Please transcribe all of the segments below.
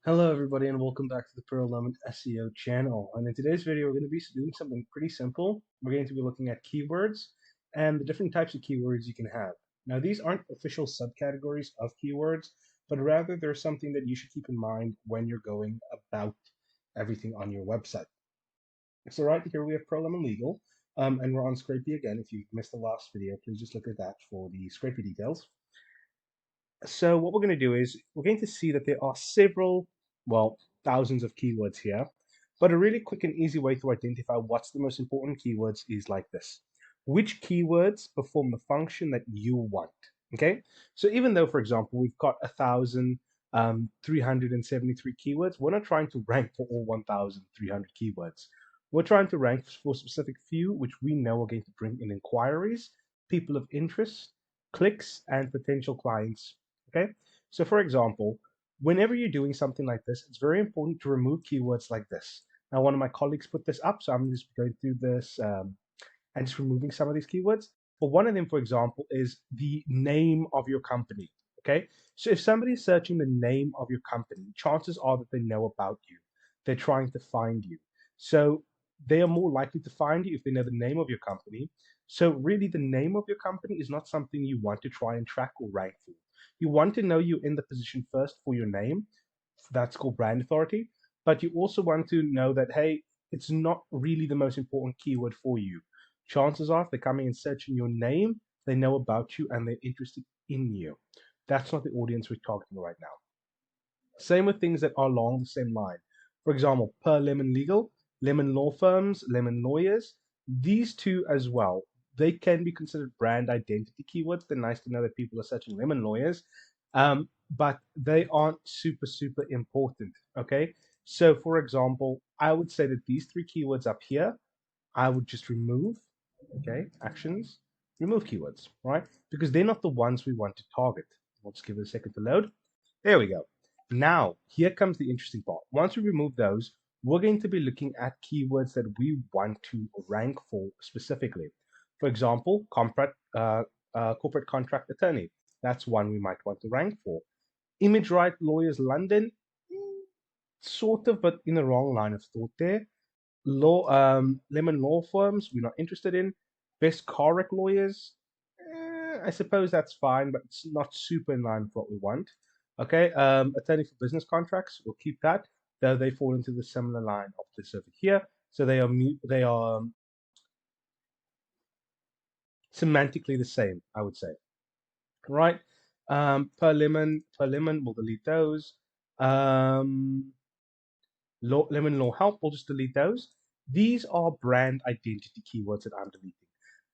Hello, everybody, and welcome back to the Pearl Element SEO channel. And in today's video, we're going to be doing something pretty simple. We're going to be looking at keywords and the different types of keywords you can have. Now, these aren't official subcategories of keywords, but rather they're something that you should keep in mind when you're going about everything on your website. So right here we have Pearl Lemon Legal, and we're on Scrapey again. If you missed the last video, please just look at that for the Scrapey details. So what we're going to do is we're going to see that there are several, well, thousands of keywords here, but a really quick and easy way to identify what's the most important keywords is like this. Which keywords perform the function that you want? Okay, so even though, for example, we've got 1,373 keywords, we're not trying to rank for all 1,300 keywords. We're trying to rank for a specific few, which we know are going to bring in inquiries, people of interest, clicks, and potential clients. Okay, so for example, whenever you're doing something like this, it's very important to remove keywords like this. Now, one of my colleagues put this up, so I'm just going through this and just removing some of these keywords. But one of them, for example, is the name of your company. Okay, so if somebody's searching the name of your company, chances are that they know about you. They're trying to find you. So they are more likely to find you if they know the name of your company. So really, the name of your company is not something you want to try and track or rank for. You want to know you're in the position first for your name. That's called brand authority. But you also want to know that, hey, it's not really the most important keyword for you. Chances are, if they're coming and searching your name, they know about you and they're interested in you. That's not the audience we're targeting right now. Same with things that are along the same line. For example, per Lemon Legal, Lemon Law Firms, Lemon Lawyers, these two as well, they can be considered brand identity keywords. They're nice to know that people are searching Lemon Lawyers, but they aren't super important. Okay. So, for example, I would say that these three keywords up here, I would just remove. Okay. Actions, remove keywords, right? Because they're not the ones we want to target. We'll just give it a second to load. There we go. Now, here comes the interesting part. Once we remove those, we're going to be looking at keywords that we want to rank for specifically. For example, corporate contract attorney. That's one we might want to rank for. Image right lawyers London, sort of, but in the wrong line of thought there. Lemon law firms, we're not interested in. Best car wreck lawyers, I suppose that's fine, but it's not super in line with what we want. Okay, attorney for business contracts, we'll keep that, though they fall into the similar line of this over here. So they are semantically the same, I would say. Right? Per lemon, we'll delete those. Um, lemon law help, we'll just delete those. These are brand identity keywords that I'm deleting.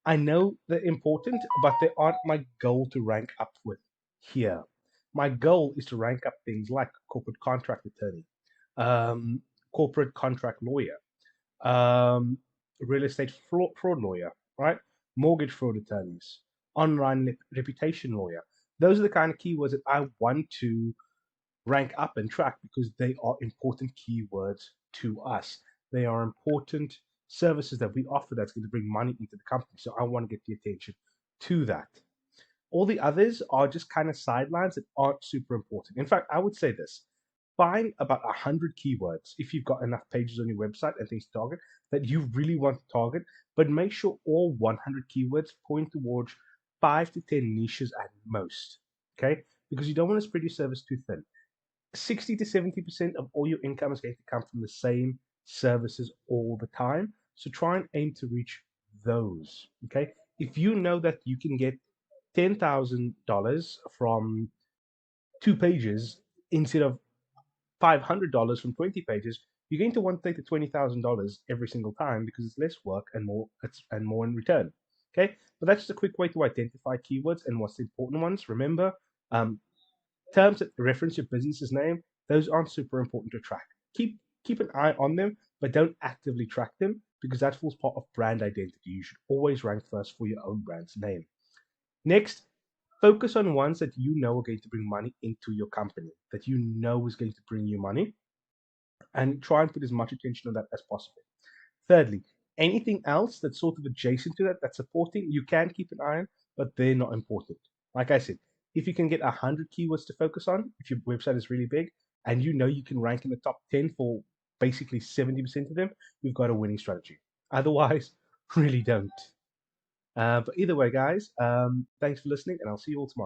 I know they're important, but they aren't my goal to rank up with here. My goal is to rank up things like corporate contract attorney, um, corporate contract lawyer, um, real estate fraud lawyer, right? Mortgage fraud attorneys, online reputation lawyer. Those are the kind of keywords that I want to rank up and track because they are important keywords to us. They are important services that we offer that's going to bring money into the company. So I want to get the attention to that. All the others are just kind of sidelines that aren't super important. In fact, I would say this: find about 100 keywords if you've got enough pages on your website and things to target that you really want to target, but make sure all 100 keywords point towards 5 to 10 niches at most. Okay? Because you don't want to spread your service too thin. 60 to 70% of all your income is going to come from the same services all the time. So try and aim to reach those. Okay. If you know that you can get $10,000 from 2 pages instead of $500 from 20 pages, you're going to want to take the $20,000 every single time because it's less work and more in return. Okay. But that's just a quick way to identify keywords and what's the important ones. Remember, um, terms that reference your business's name, those aren't super important to track. Keep an eye on them, but don't actively track them because that falls part of brand identity. You should always rank first for your own brand's name. Next, focus on ones that you know are going to bring money into your company, that you know is going to bring you money, and try and put as much attention on that as possible. Thirdly, anything else that's sort of adjacent to that, that's supporting, you can keep an eye on, but they're not important. Like I said, if you can get 100 keywords to focus on, if your website is really big, and you know you can rank in the top 10 for basically 70% of them, you've got a winning strategy. Otherwise, really don't. But either way, guys, thanks for listening, and I'll see you all tomorrow.